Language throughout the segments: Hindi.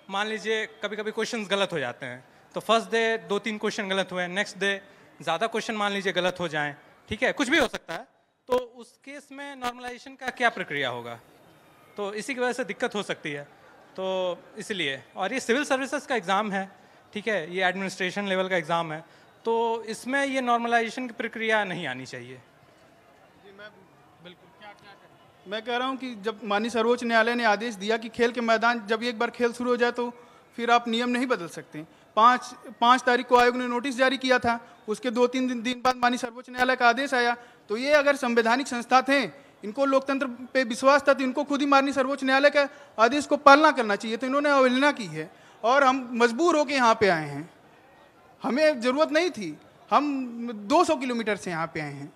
मान लीजिए कभी कभी क्वेश्चंस गलत हो जाते हैं, तो फर्स्ट डे 2-3 क्वेश्चन गलत हुए, नेक्स्ट डे ज़्यादा क्वेश्चन मान लीजिए गलत हो जाएं, ठीक है, कुछ भी हो सकता है। तो उस केस में नॉर्मलाइजेशन का क्या प्रक्रिया होगा? तो इसी की वजह से दिक्कत हो सकती है। तो इसलिए, और ये सिविल सर्विसेज का एग्ज़ाम है, ठीक है, ये एडमिनिस्ट्रेशन लेवल का एग्ज़ाम है, तो इसमें ये नॉर्मलाइजेशन की प्रक्रिया नहीं आनी चाहिए। मैं कह रहा हूं कि जब माननीय सर्वोच्च न्यायालय ने आदेश दिया कि खेल के मैदान जब एक बार खेल शुरू हो जाए तो फिर आप नियम नहीं बदल सकते। 5 तारीख को आयोग ने नोटिस जारी किया था, उसके 2-3 दिन बाद माननीय सर्वोच्च न्यायालय का आदेश आया। तो ये अगर संवैधानिक संस्था थे, इनको लोकतंत्र पे विश्वास था, तो इनको खुद ही माननीय सर्वोच्च न्यायालय के आदेश को पालना करना चाहिए। तो इन्होंने अवहेलना की है और हम मजबूर होकर यहाँ पे आए हैं। हमें ज़रूरत नहीं थी, हम 200 किलोमीटर से यहाँ पे आए हैं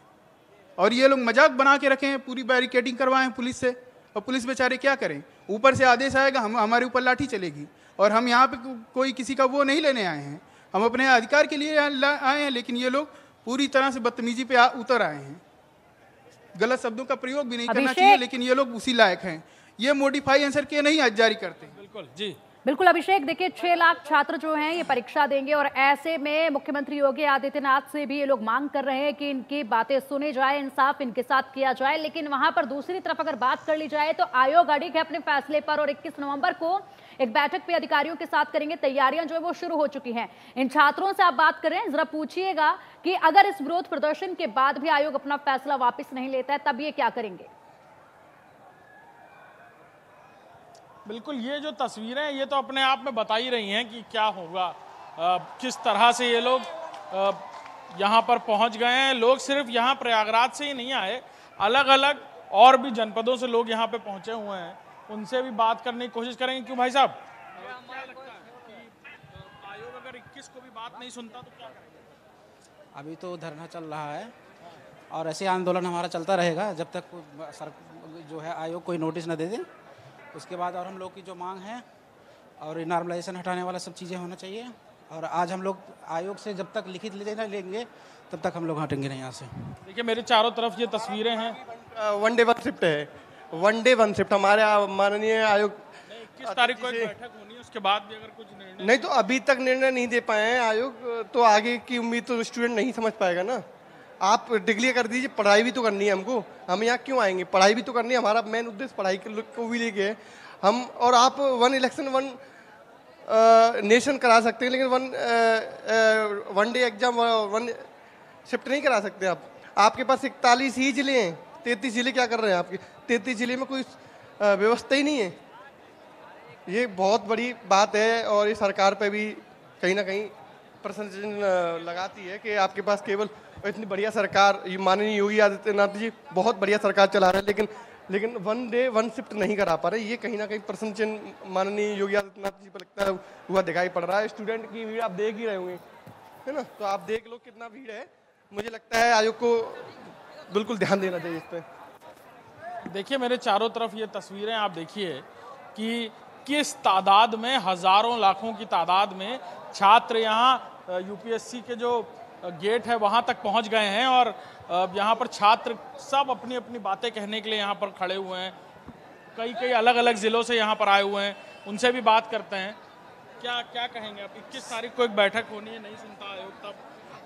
और ये लोग मजाक बना के रखे हैं, पूरी बैरिकेडिंग करवाए हैं पुलिस से, और पुलिस बेचारे क्या करें, ऊपर से आदेश आएगा, हमारे ऊपर लाठी चलेगी। और हम यहाँ पे कोई किसी का वो नहीं लेने आए हैं, हम अपने अधिकार के लिए आए हैं, लेकिन ये लोग पूरी तरह से बदतमीजी पे उतर आए हैं। गलत शब्दों का प्रयोग भी नहीं करना चाहिए, लेकिन ये लोग उसी लायक हैं। ये मॉडिफाई आंसर के नहीं जारी करते। बिल्कुल जी, बिल्कुल अभिषेक, देखिए 6 लाख छात्र जो हैं ये परीक्षा देंगे और ऐसे में मुख्यमंत्री योगी आदित्यनाथ से भी ये लोग मांग कर रहे हैं कि इनकी बातें सुनी जाए, इंसाफ इनके साथ किया जाए। लेकिन वहां पर दूसरी तरफ अगर बात कर ली जाए तो आयोग अड़िग है अपने फैसले पर और 21 नवंबर को एक बैठक पे अधिकारियों के साथ करेंगे। तैयारियां जो है वो शुरू हो चुकी हैं। इन छात्रों से आप बात कर रहे हैं, जरा पूछिएगा कि अगर इस विरोध प्रदर्शन के बाद भी आयोग अपना फैसला वापस नहीं लेता है तब ये क्या करेंगे? बिल्कुल, ये जो तस्वीरें हैं ये तो अपने आप में बता ही रही हैं कि क्या होगा, किस तरह से ये लोग यहाँ पर पहुँच गए हैं। लोग सिर्फ यहाँ प्रयागराज से ही नहीं आए, अलग अलग और भी जनपदों से लोग यहाँ पे पहुँचे हुए हैं। उनसे भी बात करने की कोशिश करेंगे। क्यों भाई साहब, क्या लगता है कि आयोग अगर 21 को भी बात नहीं सुनता तो क्या करेंगे? अभी तो धरना चल रहा है और ऐसे आंदोलन हमारा चलता रहेगा जब तक सर जो है आयोग कोई नोटिस न दे दे। उसके बाद और हम लोग की जो मांग है और नॉर्मलाइजेशन हटाने वाला सब चीज़ें होना चाहिए। और आज हम लोग आयोग से जब तक लिखित लेंगे तब तक हम लोग हटेंगे नहीं यहाँ से। देखिए मेरे चारों तरफ ये तस्वीरें हैं। 1 डे 1 शिफ्ट है, 1 डे 1 शिफ्ट हमारे माननीय आयोग। 21 तारीख को एक बैठक होनी है, उसके बाद भी अगर कुछ निर्णय नहीं तो अभी तक निर्णय नहीं दे पाए हैं आयोग, तो आगे की उम्मीद तो स्टूडेंट नहीं समझ पाएगा ना। आप डिक्लेयर कर दीजिए, पढ़ाई भी तो करनी है हमको, हम यहाँ क्यों आएंगे? पढ़ाई भी तो करनी है, हमारा मेन उद्देश्य पढ़ाई को भी लेके है हम। और आप 1 इलेक्शन 1 नेशन करा सकते हैं, लेकिन 1 डे एग्जाम 1 शिफ्ट नहीं करा सकते आप। आपके पास 41 ही जिले हैं, 33 जिले क्या कर रहे हैं आपके? 33 जिले में कोई व्यवस्था ही नहीं है। ये बहुत बड़ी बात है और ये सरकार पे भी कहीं ना कहीं प्रश्न चिन्ह लगाती है कि आपके पास केवल इतनी बढ़िया सरकार, ये माननीय योगी आदित्यनाथ जी बहुत बढ़िया सरकार चला रहे हैं, लेकिन 1 डे 1 शिफ्ट नहीं करा पा रहे। ये कहीं ना कहीं प्रश्न चिन्ह माननीय योगी आदित्यनाथ जी पर लगता है हुआ दिखाई पड़ रहा है। स्टूडेंट की भीड़ आप देख ही रहे होंगे, है ना? तो आप देख लो कितना भीड़ है। मुझे लगता है आयोग को बिल्कुल ध्यान देना चाहिए इस पर। देखिए मेरे चारों तरफ ये तस्वीरें आप देखिए कि किस तादाद में, हजारों लाखों की तादाद में छात्र यहाँ यूपीएससी के जो गेट है वहाँ तक पहुँच गए हैं और यहाँ पर छात्र सब अपनी अपनी बातें कहने के लिए यहाँ पर खड़े हुए हैं। कई अलग अलग ज़िलों से यहाँ पर आए हुए हैं, उनसे भी बात करते हैं। क्या कहेंगे आप? 21 तारीख को एक बैठक होनी है, नहीं सुनता आयोग तब?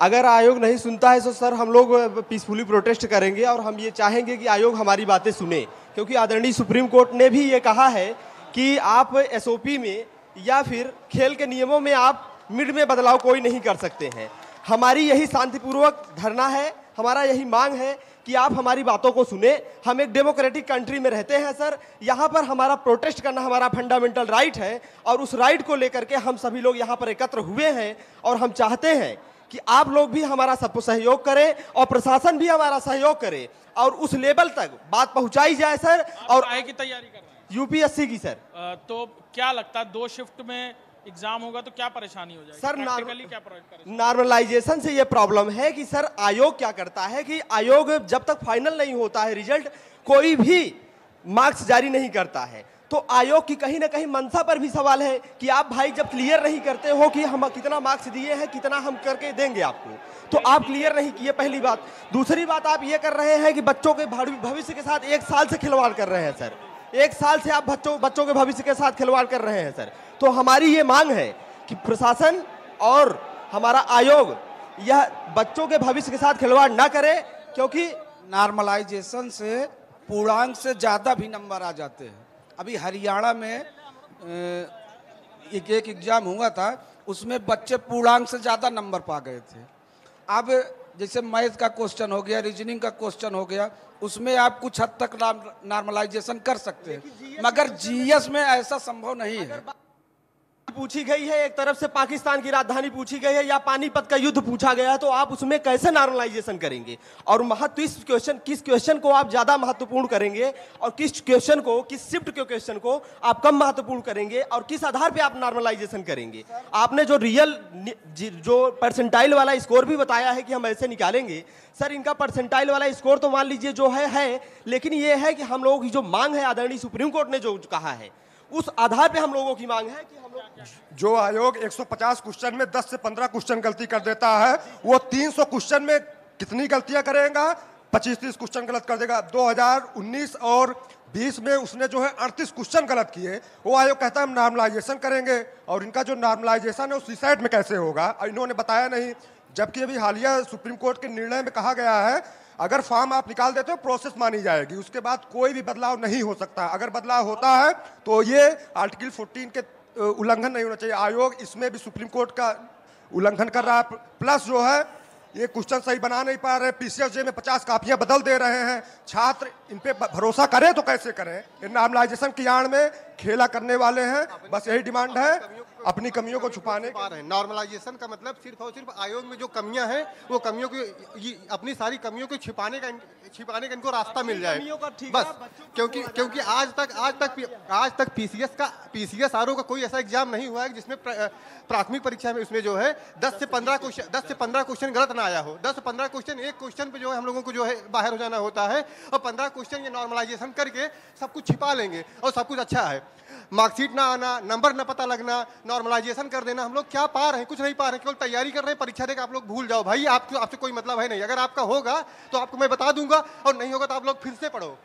अगर आयोग नहीं सुनता है तो सर हम लोग पीसफुली प्रोटेस्ट करेंगे और हम ये चाहेंगे कि आयोग हमारी बातें सुने, क्योंकि आदरणीय सुप्रीम कोर्ट ने भी ये कहा है कि आप एसओपी में या फिर खेल के नियमों में आप मिड में बदलाव कोई नहीं कर सकते हैं। हमारी यही शांतिपूर्वक धरना है, हमारा यही मांग है कि आप हमारी बातों को सुने। हम एक डेमोक्रेटिक कंट्री में रहते हैं सर, यहाँ पर हमारा प्रोटेस्ट करना हमारा फंडामेंटल राइट है और उस राइट को लेकर के हम सभी लोग यहाँ पर एकत्र हुए हैं और हम चाहते हैं कि आप लोग भी हमारा सब सहयोग करें और प्रशासन भी हमारा सहयोग करे और उस लेवल तक बात पहुंचाई जाए सर। और आगे की तैयारी कर रहे हैं यूपीएससी की सर। तो क्या लगता है 2 शिफ्ट में एग्जाम होगा तो क्या परेशानी हो जाएगी सर? क्या परेशानी? नॉर्मलाइजेशन से ये प्रॉब्लम है कि सर आयोग क्या करता है कि आयोग जब तक फाइनल नहीं होता है रिजल्ट, कोई भी मार्क्स जारी नहीं करता है। तो आयोग की कहीं ना कहीं मंशा पर भी सवाल है कि आप भाई जब क्लियर नहीं करते हो कि हम कितना मार्क्स दिए हैं, कितना हम करके देंगे आपको, तो आप क्लियर नहीं किए, पहली बात। दूसरी बात, आप ये कर रहे हैं कि बच्चों के भविष्य के साथ 1 साल से खिलवाड़ कर रहे हैं सर। 1 साल से आप बच्चों के भविष्य के साथ खिलवाड़ कर रहे हैं सर। तो हमारी ये मांग है कि प्रशासन और हमारा आयोग यह बच्चों के भविष्य के साथ खिलवाड़ ना करे, क्योंकि नॉर्मलाइजेशन से पूर्णांक से ज़्यादा भी नंबर आ जाते हैं। अभी हरियाणा में एक एग्ज़ाम हुआ था, उसमें बच्चे पूर्णांक से ज़्यादा नंबर पा गए थे। अब जैसे मैथ का क्वेश्चन हो गया, रीजनिंग का क्वेश्चन हो गया, उसमें आप कुछ हद तक नॉर्मलाइजेशन कर सकते हैं, मगर जीएस में ऐसा संभव नहीं है। पूछी गई है, एक तरफ से पाकिस्तान की राजधानी पूछी गई है या पानीपत का युद्ध पूछा गया है, तो आप उसमें कैसे नॉर्मलाइजेशन करेंगे? और महत्व किस क्वेश्चन को आप ज्यादा महत्वपूर्ण करेंगे और किस क्वेश्चन को, किस शिफ्ट के क्वेश्चन को आप कम महत्वपूर्ण करेंगे और किस आधार पे आप नॉर्मलाइजेशन करेंगे? आपने जो परसेंटाइल वाला स्कोर भी बताया है कि हम ऐसे निकालेंगे, सर इनका परसेंटाइल वाला स्कोर तो मान लीजिए जो है, लेकिन ये है कि हम लोगों की जो मांग है, आदरणीय सुप्रीम कोर्ट ने जो कहा है, उस आधार पे हम लोगों की मांग है कि हम लोग जो आयोग 150 क्वेश्चन में 10 से 15 क्वेश्चन गलती कर देता है, वो 300 क्वेश्चन में कितनी गलतियां करेगा? 25-30 क्वेश्चन गलत कर देगा। 2019 और 20 में उसने जो है 38 क्वेश्चन गलत किए। वो आयोग कहता है हम नॉर्मलाइजेशन करेंगे, और इनका जो नॉर्मलाइजेशन है वो सुसाइड में कैसे होगा, इन्होंने बताया नहीं। जबकि अभी हालिया सुप्रीम कोर्ट के निर्णय में कहा गया है अगर फॉर्म आप निकाल देते हो प्रोसेस मानी जाएगी, उसके बाद कोई भी बदलाव नहीं हो सकता। अगर बदलाव होता है तो ये आर्टिकल 14 के उल्लंघन नहीं होना चाहिए। आयोग इसमें भी सुप्रीम कोर्ट का उल्लंघन कर रहा है। प्लस जो है ये क्वेश्चन सही बना नहीं पा रहे, पीसीएसजे में 50 कापियां बदल दे रहे हैं। छात्र इन पे भरोसा करें तो कैसे करें? नॉर्मलाइजेशन की आड़ में खेला करने वाले हैं। बस यही डिमांड है, अपनी कमियों को छुपाने पा रहे हैं। नॉर्मलाइजेशन का मतलब सिर्फ और सिर्फ आयोग में जो कमियां हैं, वो कमियों की, अपनी सारी कमियों को छिपाने का इनको रास्ता मिल जाए बस। क्योंकि आज तक पीसीएस आरओ का कोई ऐसा एग्जाम नहीं हुआ है जिसमें प्राथमिक परीक्षा में उसमें जो है 10 से 15 क्वेश्चन गलत ना आया हो। 10 से 15 क्वेश्चन, एक क्वेश्चन पे जो है हम लोगों को जो है बाहर हो जाना होता है, और 15 क्वेश्चन ये नॉर्मलाइजेशन करके सब कुछ छिपा लेंगे और सब कुछ अच्छा है। मार्कशीट ना आना, नंबर ना पता लगना, नॉर्मलाइजेशन कर देना। हम लोग क्या पा रहे हैं? कुछ नहीं पा रहे हैं, केवल तैयारी कर रहे हैं। परीक्षा देकर आप लोग भूल जाओ भाई, आपसे कोई मतलब है नहीं। अगर आपका होगा तो आपको मैं बता दूंगा, और नहीं होगा तो आप लोग फिर से पढ़ो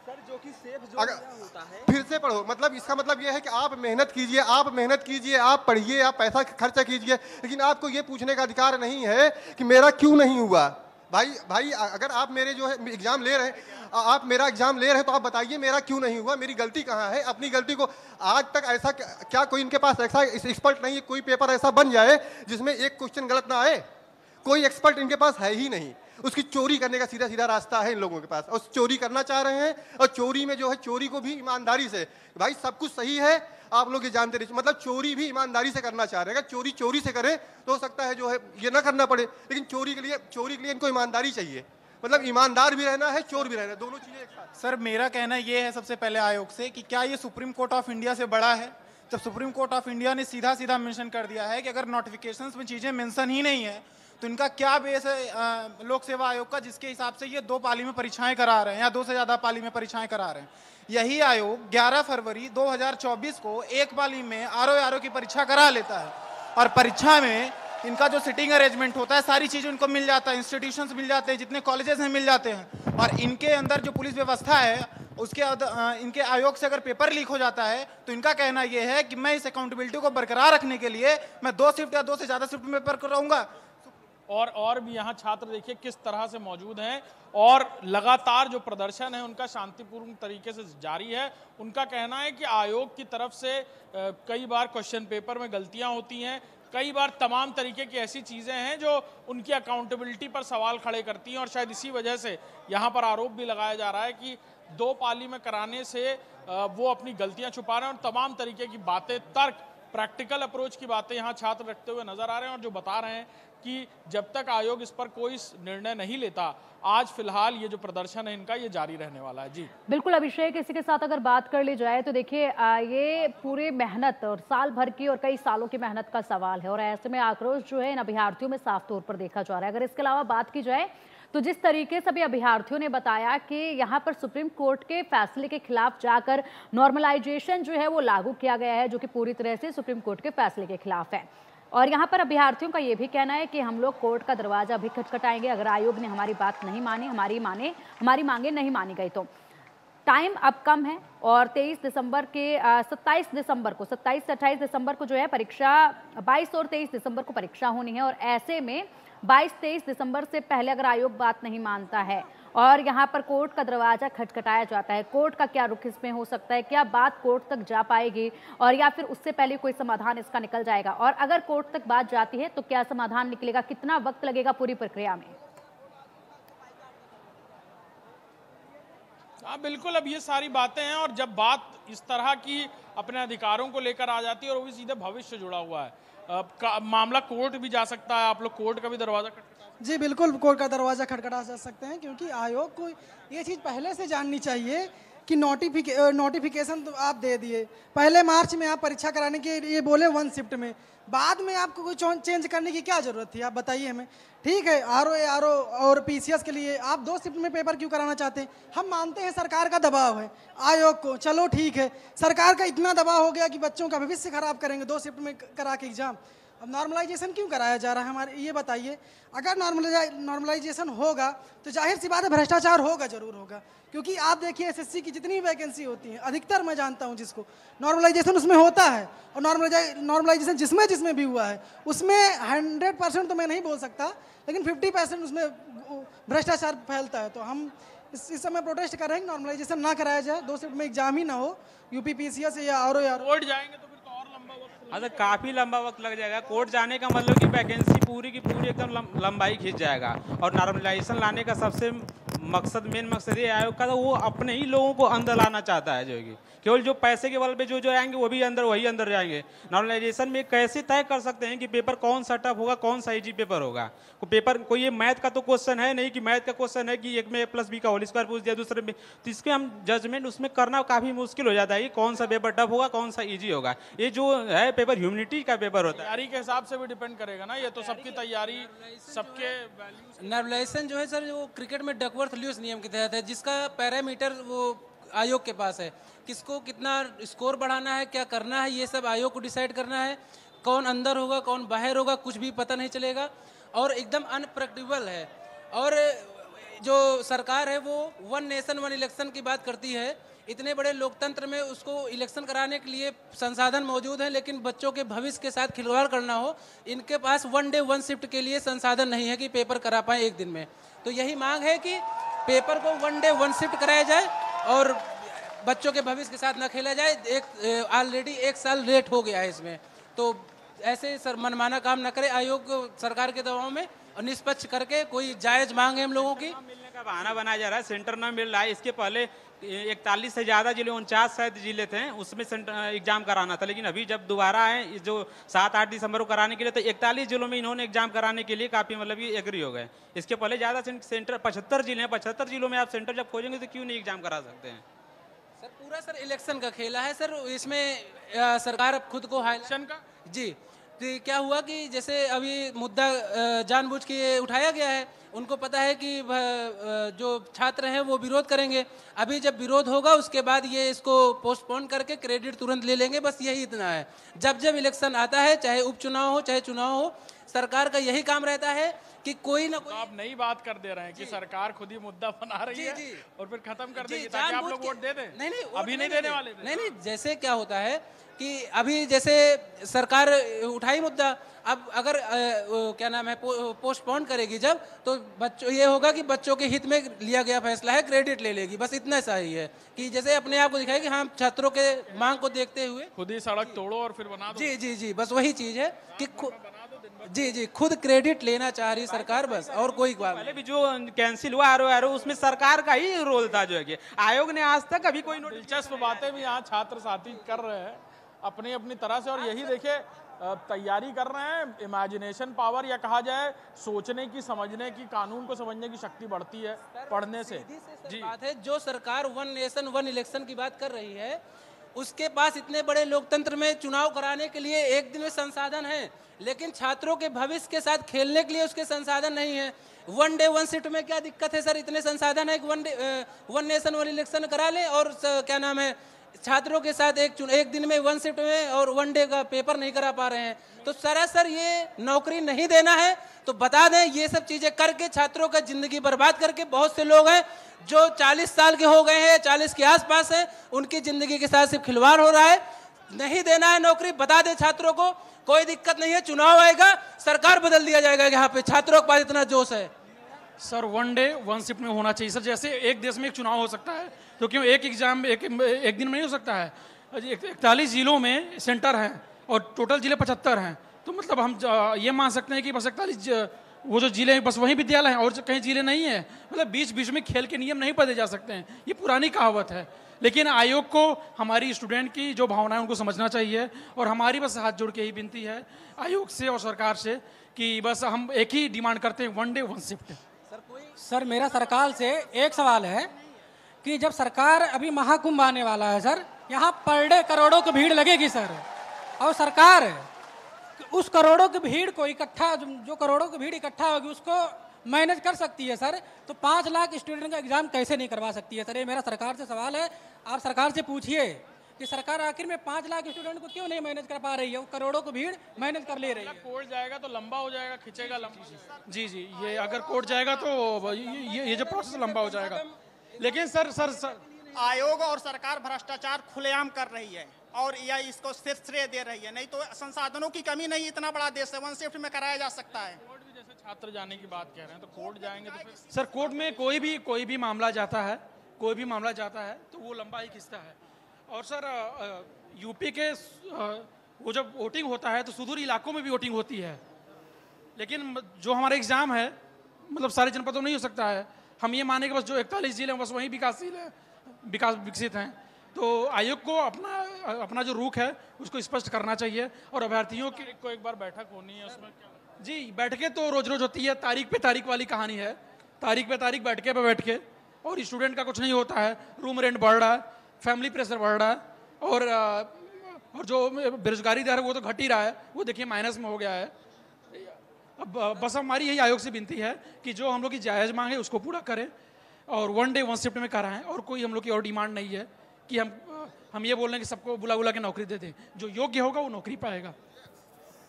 सर, जो कि सेफ अगर होता है फिर से पढ़ो। मतलब इसका मतलब यह है कि आप मेहनत कीजिए, आप पढ़िए, आप पैसा खर्चा कीजिए, लेकिन आपको ये पूछने का अधिकार नहीं है कि मेरा क्यों नहीं हुआ। भाई अगर आप मेरे जो है एग्जाम ले रहे हैं, आप मेरा एग्जाम ले रहे हैं, तो आप बताइए मेरा क्यों नहीं हुआ, मेरी गलती कहाँ है। अपनी गलती को आज तक ऐसा क्या कोई इनके पास ऐसा एक्सपर्ट नहीं है, कोई पेपर ऐसा बन जाए जिसमें एक क्वेश्चन गलत ना आए? कोई एक्सपर्ट इनके पास है ही नहीं। उसकी चोरी करने का सीधा रास्ता है इन लोगों के पास, और चोरी करना चाह रहे हैं। और चोरी में जो है, चोरी को भी ईमानदारी से, भाई सब कुछ सही है, आप लोग ये जानते रहिए, मतलब चोरी भी ईमानदारी से करना चाह रहे हैं। अगर चोरी से करें तो हो सकता है जो है ये ना करना पड़े, लेकिन चोरी के लिए इनको ईमानदारी चाहिए। मतलब ईमानदार भी रहना है, चोर भी रहना है, दोनों चीजें एक साथ। सर मेरा कहना ये है सबसे पहले आयोग से कि क्या ये सुप्रीम कोर्ट ऑफ इंडिया से बड़ा है? जब सुप्रीम कोर्ट ऑफ इंडिया ने सीधा मेंशन कर दिया है कि अगर नोटिफिकेशंस में चीजें मेंशन ही नहीं है, तो इनका क्या बेस है लोक सेवा आयोग का, जिसके हिसाब से ये 2 पाली में परीक्षाएं करा रहे हैं या 2 से ज्यादा पाली में परीक्षाएं करा रहे हैं। यही आयोग 11 फरवरी 2024 को एक पाली में आरओ की परीक्षा करा लेता है, और परीक्षा में इनका जो सिटिंग अरेंजमेंट होता है, सारी चीज़ उनको मिल जाता है, इंस्टीट्यूशंस मिल जाते हैं, जितने कॉलेजेस हैं मिल जाते हैं। और इनके अंदर जो पुलिस व्यवस्था है, उसके इनके आयोग से अगर पेपर लीक हो जाता है, तो इनका कहना यह है कि मैं इस अकाउंटेबिलिटी को बरकरार रखने के लिए मैं 2 शिफ्ट या 2 से ज़्यादा शिफ्ट में पेपर कराऊंगा। और भी यहाँ छात्र देखिए किस तरह से मौजूद हैं, और लगातार जो प्रदर्शन है उनका शांतिपूर्ण तरीके से जारी है। उनका कहना है कि आयोग की तरफ से कई बार क्वेश्चन पेपर में गलतियां होती हैं, कई बार तमाम तरीके की ऐसी चीज़ें हैं जो उनकी अकाउंटेबिलिटी पर सवाल खड़े करती हैं, और शायद इसी वजह से यहाँ पर आरोप भी लगाया जा रहा है कि 2 पाली में कराने से वो अपनी गलतियाँ छुपा रहे हैं, और तमाम तरीके की बातें, तर्क, प्रैक्टिकल अप्रोच की बातें यहाँ छात्र रखते हुए नजर आ रहे हैं, और जो बता रहे हैं कि जब तक आयोग इस पर कोई निर्णय नहीं लेता, आज फिलहाल ये जो प्रदर्शन है इनका ये जारी रहने वाला है। जी बिल्कुल अभिषेक, इसी के साथ अगर बात कर ली जाए तो देखिए ये पूरे मेहनत और साल भर की और कई सालों की मेहनत का सवाल है, और ऐसे में आक्रोश जो है इन अभ्यर्थियों में साफ तौर पर देखा जा रहा है। अगर इसके अलावा बात की जाए तो जिस तरीके से अभी अभ्यर्थियों ने बताया कि यहाँ पर सुप्रीम कोर्ट के फैसले के खिलाफ जाकर नॉर्मलाइजेशन जो है वो लागू किया गया है, जो कि पूरी तरह से सुप्रीम कोर्ट के फैसले के खिलाफ है। और यहाँ पर अभ्यर्थियों का ये भी कहना है कि हम लोग कोर्ट का दरवाजा अभी खटखटाएंगे, अगर आयोग ने हमारी बात नहीं मानी, हमारी मांगे नहीं मानी गई तो। टाइम अब कम है और 27 से 28 दिसंबर को जो है परीक्षा, 22 और 23 दिसंबर को परीक्षा होनी है। और ऐसे में 22-23 दिसंबर से पहले अगर आयोग बात नहीं मानता है और यहाँ पर कोर्ट का दरवाजा खटखटाया जाता है, कोर्ट का क्या रुख इसमें हो सकता है, क्या बात कोर्ट तक जा पाएगी और या फिर उससे पहले कोई समाधान इसका निकल जाएगा, और अगर कोर्ट तक बात जाती है तो क्या समाधान निकलेगा, कितना वक्त लगेगा पूरी प्रक्रिया में? हाँ बिल्कुल, अब ये सारी बातें हैं और जब बात इस तरह की अपने अधिकारों को लेकर आ जाती है और वो भी सीधे भविष्य से जुड़ा हुआ है, मामला कोर्ट भी जा सकता है। आप लोग कोर्ट का भी दरवाजा खटखटा? जी बिल्कुल, कोर्ट का दरवाजा खटखटा जा सकते हैं, क्योंकि आयोग को ये चीज़ पहले से जाननी चाहिए कि नोटिफिकेशन तो आप दे दिए, पहले मार्च में आप परीक्षा कराने के लिए बोले 1 शिफ्ट में, बाद में आपको कोई चेंज करने की क्या ज़रूरत थी, आप बताइए हमें। ठीक है, आरओ और पीसीएस के लिए आप 2 शिफ्ट में पेपर क्यों कराना चाहते हैं? हम मानते हैं सरकार का दबाव है आयोग को, चलो ठीक है, सरकार का इतना दबाव हो गया कि बच्चों का भविष्य खराब करेंगे 2 शिफ्ट में करा के एग्जाम। अब नॉर्मलाइजेशन क्यों कराया जा रहा है हमारे, ये बताइए। अगर नॉर्मलाइजेशन होगा तो जाहिर सी बात है भ्रष्टाचार होगा, जरूर होगा, क्योंकि आप देखिए एसएससी की जितनी वैकेंसी होती है, अधिकतर मैं जानता हूं जिसको नॉर्मलाइजेशन उसमें होता है, और नॉर्मलाइजेशन जिसमें भी हुआ है उसमें 100% तो मैं नहीं बोल सकता, लेकिन 50% उसमें भ्रष्टाचार फैलता है। तो हम इस समय प्रोटेस्ट कर रहे हैं, नॉर्मलाइजेशन ना कराया जाए, 2 शिफ्ट में एग्जाम ही ना हो, यूपी पीसीएस या आरओ कोर्ट जाएंगे तो फिर तो और लंबा वक्त, हाँ तो काफ़ी लंबा वक्त लग जाएगा। कोर्ट जाने का मतलब कि वैकेंसी पूरी की पूरी एकदम लंबाई खींच जाएगा। और नॉर्मलाइजेशन लाने का सबसे मेन मकसद ये आयोग का, तो वो अपने ही लोगों को अंदर लाना चाहता है, जो कि केवल जो पैसे के बल पे जो आएंगे वो भी वही अंदर जाएंगे। नॉर्मलाइजेशन में कैसे तय कर सकते हैं कि पेपर कौन सा टफ होगा, कौन सा इजी पेपर होगा? कोई ये मैथ का तो क्वेश्चन है नहीं कि मैथ का क्वेश्चन है कि एक में A+B का होल स्क्वायर पूछ दिया, दूसरे में, तो इसके हम जजमेंट उसमें करना काफ़ी मुश्किल हो जाता है कि कौन सा पेपर टफ होगा, कौन सा ईजी होगा। ये जो है पेपर ह्यूमनिटी का पेपर होता है, तैयारी के हिसाब से भी डिपेंड करेगा ना, ये तो सबकी तैयारी, सबके वैल्यूज। नॉर्मलाइजेशन जो है सर, वो क्रिकेट में डकवर्थ ल्यूइस नियम के तहत है, जिसका पैरामीटर वो आयोग के पास है, किसको कितना स्कोर बढ़ाना है, क्या करना है, ये सब आयोग को डिसाइड करना है। कौन अंदर होगा, कौन बाहर होगा, कुछ भी पता नहीं चलेगा, और एकदम अनप्रेडिक्टेबल है। और जो सरकार है वो 1 नेशन 1 इलेक्शन की बात करती है। इतने बड़े लोकतंत्र में उसको इलेक्शन कराने के लिए संसाधन मौजूद हैं, लेकिन बच्चों के भविष्य के साथ खिलवाड़ करना हो, इनके पास 1 डे 1 शिफ्ट के लिए संसाधन नहीं है कि पेपर करा पाएँ 1 दिन में। तो यही मांग है कि पेपर को 1 डे 1 शिफ्ट कराया जाए और बच्चों के भविष्य के साथ न खेला जाए। ऑलरेडी 1 साल लेट हो गया है इसमें, तो ऐसे सर मनमाना काम न करे आयोग सरकार के दबाव में, और निष्पक्ष करके कोई जायज मांग है हम लोगों की। मिलने का बहाना बनाया जा रहा है, सेंटर ना मिल रहा है। इसके पहले 41 से ज़्यादा जिले, 49 शायद जिले थे, उसमें एग्जाम कराना था, लेकिन अभी जब दोबारा आए जो 7-8 दिसंबर को कराने के लिए, तो 41 जिलों में इन्होंने एग्जाम कराने के लिए काफ़ी मतलब कि एग्री हो गए। इसके पहले ज़्यादा सेंटर 75 जिले हैं, 75 जिलों में आप सेंटर जब खोजेंगे तो क्यों नहीं एग्जाम करा सकते हैं? सर पूरा सर इलेक्शन का खेला है सर, इसमें सरकार अब खुद को इलेक्शन का जी। तो क्या हुआ कि जैसे अभी मुद्दा जानबूझ के उठाया गया है, उनको पता है कि जो छात्र हैं वो विरोध करेंगे, अभी जब विरोध होगा उसके बाद ये इसको पोस्टपोन करके क्रेडिट तुरंत ले लेंगे, बस यही इतना है। जब इलेक्शन आता है, चाहे उपचुनाव हो चाहे चुनाव हो, सरकार का यही काम रहता है कि कोई ना कोई। आप नई बात कर दे रहे हैं कि सरकार खुद ही मुद्दा बना रही है और फिर खत्म कर देगी ताकि आप लोग वोट दे दें। नहीं, अभी नहीं देने वाले। नहीं, जैसे क्या होता है कि अभी जैसे सरकार उठाई मुद्दा, अब अगर क्या नाम है पोस्टपोन करेगी जब, तो बच्चों ये होगा कि बच्चों के हित में लिया गया फैसला है, क्रेडिट ले लेगी, बस इतना सा ही है कि जैसे अपने आप को दिखाए कि हाँ छात्रों के मांग को देखते हुए खुद ही सड़क तोड़ो और फिर बना दो। जी, बस वही चीज है कि जी खुद क्रेडिट लेना चाह रही सरकार, बस और कोई बात। पहले भी जो कैंसिल हुआ आरओ उसमें सरकार का ही रोल था, जो है कि आयोग ने आज तक अभी कोई दिलचस्प बातें भी यहाँ छात्र साथी कर रहे हैं अपनी अपनी तरह से, और यही देखिए तैयारी कर रहे हैं। इमेजिनेशन पावर या कहा जाए सोचने की, समझने की, कानून को समझने की शक्ति बढ़ती है पढ़ने से। जी बात है, जो सरकार 1 नेशन 1 इलेक्शन की बात कर रही है, उसके पास इतने बड़े लोकतंत्र में चुनाव कराने के लिए 1 दिन में संसाधन है, लेकिन छात्रों के भविष्य के साथ खेलने के लिए उसके संसाधन नहीं है। 1 डे 1 शिफ्ट में क्या दिक्कत है सर? इतने संसाधन है कि 1 नेशन 1 इलेक्शन करा ले और क्या नाम है छात्रों के साथ एक दिन में 1 शिफ्ट में और 1 डे का पेपर नहीं करा पा रहे हैं। तो सरासर ये नौकरी नहीं देना है। तो बता दें, ये सब चीजें करके छात्रों का जिंदगी बर्बाद करके बहुत से लोग हैं जो 40 साल के हो गए हैं, 40 के आसपास हैं, उनकी जिंदगी के साथ सिर्फ खिलवाड़ हो रहा है। नहीं देना है नौकरी, बता दें छात्रों को, कोई दिक्कत नहीं है, चुनाव आएगा, सरकार बदल दिया जाएगा। यहाँ पे छात्रों के पास इतना जोश है। सर 1 डे 1 शिफ्ट में होना चाहिए सर। जैसे एक देश में एक चुनाव हो सकता है तो क्यों एक एग्जाम एक दिन में नहीं हो सकता है? 41 जिलों में सेंटर हैं और टोटल जिले 75 हैं। तो मतलब हम ये मान सकते हैं कि बस 41 वो जो जिले हैं बस वही विद्यालय हैं और कहीं जिले नहीं है। मतलब बीच बीच में खेल के नियम नहीं बदले जा सकते हैं, ये पुरानी कहावत है। लेकिन आयोग को हमारी स्टूडेंट की जो भावनाएं उनको समझना चाहिए और हमारी बस हाथ जोड़ के ही विनती है आयोग से और सरकार से कि बस हम एक ही डिमांड करते हैं, 1 डे 1 शिफ्ट। सर मेरा सरकार से एक सवाल है कि जब सरकार अभी महाकुंभ आने वाला है सर, यहाँ पर डे करोड़ों की भीड़ लगेगी सर, और सरकार उस करोड़ों की भीड़ को इकट्ठा, जो करोड़ों की भीड़ इकट्ठा होगी उसको मैनेज कर सकती है सर। तो 5 लाख स्टूडेंट का एग्जाम कैसे नहीं करवा सकती है सर? ये मेरा सरकार से सवाल है। आप सरकार से पूछिए कि सरकार आखिर में 5 लाख स्टूडेंट को क्यों नहीं मैनेज कर पा रही है? वो करोड़ों की भीड़ मैनेज कर ले रही है। कोर्ट जाएगा तो लंबा हो जाएगा, खिंचेगा लंबा। जी जी, ये अगर कोर्ट जाएगा तो ये जो प्रोसेस लंबा हो जाएगा। लेकिन सर आयोग और सरकार भ्रष्टाचार खुलेआम कर रही है और यह इसको सिर्फ श्रेय दे रही है। नहीं तो संसाधनों की कमी नहीं, इतना बड़ा देश है, 1 शिफ्ट में कराया जा सकता है। जैसे छात्र जाने की बात कह रहे हैं तो कोर्ट जाएंगे तो फिर सर कोर्ट में कोई भी मामला जाता है, तो वो लंबा ही खिंचता है। और सर यूपी के वो जब वोटिंग होता है तो सुदूर इलाकों में भी वोटिंग होती है, लेकिन जो हमारा एग्जाम है मतलब सारे जनपदों में नहीं हो सकता है। हम ये माने कि बस जो 41 जिले हैं बस वहीं विकसित हैं। तो आयोग को अपना जो रुख है उसको स्पष्ट करना चाहिए और अभ्यर्थियों की को एक बार बैठक होनी है उसमें। जी, बैठकें तो रोज रोज होती है, तारीख पे तारीख वाली कहानी है। तारीख पे तारीख बैठ के और स्टूडेंट का कुछ नहीं होता है। रूम रेंट बढ़ रहा है, फैमिली प्रेशर बढ़ रहा है और जो बेरोजगारी दर है वो तो घट ही रहा है, वो देखिए माइनस में हो गया है। अब बस हमारी यही आयोग से विनती है कि जो हम लोग की जायज़ मांग है उसको पूरा करें और 1 डे 1 शिफ्ट में कराएं। और कोई हम लोग की और डिमांड नहीं है कि हम ये बोल रहे हैं कि सबको बुला के नौकरी दे दें। जो योग्य होगा वो नौकरी पाएगा।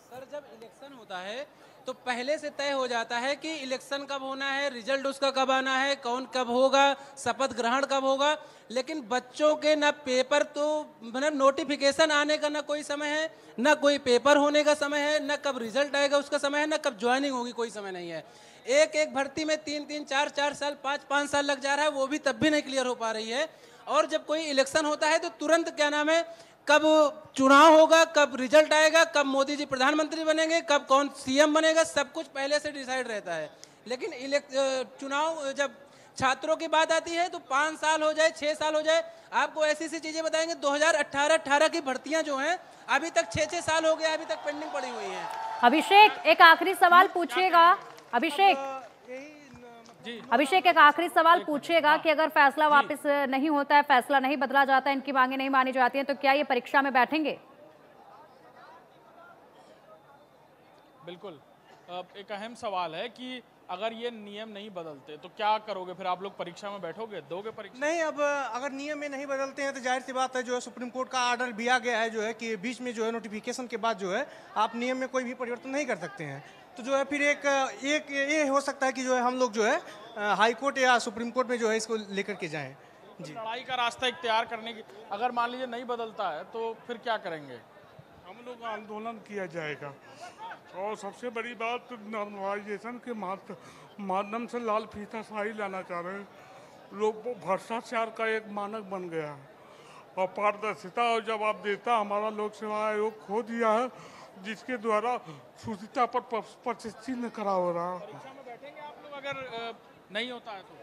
सर जब इलेक्शन होता है तो पहले से तय हो जाता है कि इलेक्शन कब होना है, रिजल्ट उसका कब आना है, कौन कब होगा, शपथ ग्रहण कब होगा। लेकिन बच्चों के ना पेपर तो मतलब नोटिफिकेशन आने का ना कोई समय है, ना कोई पेपर होने का समय है, ना कब रिजल्ट आएगा उसका समय है, ना कब ज्वाइनिंग होगी कोई समय नहीं है। एक भर्ती में 3 4 साल 5 साल लग जा रहा है, वो भी तब भी नहीं क्लियर हो पा रही है। और जब कोई इलेक्शन होता है तो तुरंत क्या नाम है, कब चुनाव होगा, कब रिजल्ट आएगा, कब मोदी जी प्रधानमंत्री बनेंगे, कब कौन सीएम बनेगा, सब कुछ पहले से डिसाइड रहता है। लेकिन चुनाव जब छात्रों की बात आती है तो 5 साल हो जाए, 6 साल हो जाए, आपको ऐसी चीजें बताएंगे। 2018 की भर्तियां जो हैं अभी तक 6 साल हो गए, अभी तक पेंडिंग पड़ी हुई है। अभिषेक एक आखिरी सवाल पूछिएगा। अभिषेक एक आखिरी सवाल पूछिएगा कि अगर फैसला वापस नहीं होता है, फैसला नहीं बदला जाता है, इनकी मांगे नहीं मानी जाती हैं, तो क्या ये परीक्षा में बैठेंगे? बिल्कुल, एक अहम सवाल है कि अगर ये नियम नहीं बदलते तो क्या करोगे? फिर आप लोग परीक्षा में बैठोगे, दोगे परीक्षा? नहीं, अब अगर नियम में नहीं बदलते हैं तो जाहिर सी बात है, जो है सुप्रीम कोर्ट का ऑर्डर दिया गया है जो है कि बीच में जो है नोटिफिकेशन के बाद जो है आप नियम में कोई भी परिवर्तन नहीं कर सकते हैं। तो जो है फिर एक ये हो सकता है कि जो है हम लोग जो है हाई कोर्ट या सुप्रीम कोर्ट में जो है इसको लेकर के जाएं। जी, लड़ाई का रास्ता इख्तियार करने की, अगर मान लीजिए नहीं बदलता है तो फिर क्या करेंगे? हम लोग आंदोलन किया जाएगा और सबसे बड़ी बात नॉर्मलाइजेशन के माध्यम से लाल फीता शाही लाना चाह रहे हैं लोग। भ्रष्टाचार का एक मानक बन गया है और पारदर्शिता और जवाबदेहिता हमारा लोक सेवा आयोग खो दिया है, जिसके द्वारा शुचिता पर प्रतिचिन्ह खड़ा हो रहा है। परीक्षा में बैठेंगे आप लोग अगर नहीं होता है तो?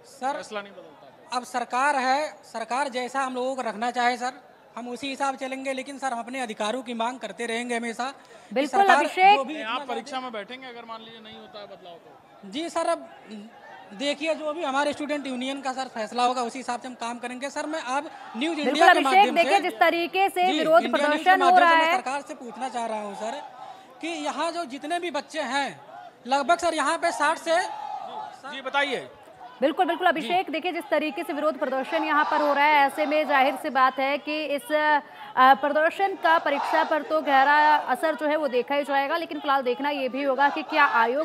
सर फैसला नहीं बदलता तो? अब सरकार है, सरकार जैसा हम लोगों को रखना चाहे सर हम उसी हिसाब चलेंगे। लेकिन सर हम अपने अधिकारों की मांग करते रहेंगे हमेशा। बिल्कुल अभिषेक, आप परीक्षा में बैठेंगे अगर मान लीजिए नहीं होता है बदलाव तो? जी सर, अब देखिए जो भी हमारे स्टूडेंट यूनियन का सर फैसला होगा उसी हिसाब से हम काम करेंगे। सर मैं अब न्यूज इंडिया के माध्यम से देखिए जिस तरीके से विरोध प्रदर्शन हो रहा है, सरकार से पूछना चाह रहा हूँ सर कि यहाँ जो जितने भी बच्चे हैं लगभग सर यहाँ पे 60 से जी बताइए बिल्कुल बिल्कुल अभिषेक, देखिए जिस तरीके से विरोध प्रदर्शन यहाँ पर हो रहा है, ऐसे में जाहिर सी बात है कि इस प्रदर्शन का परीक्षा पर तो गहरा असर जो है वो देखा ही जाएगा, लेकिन फिलहाल देखना ये भी होगा कि क्या आयोग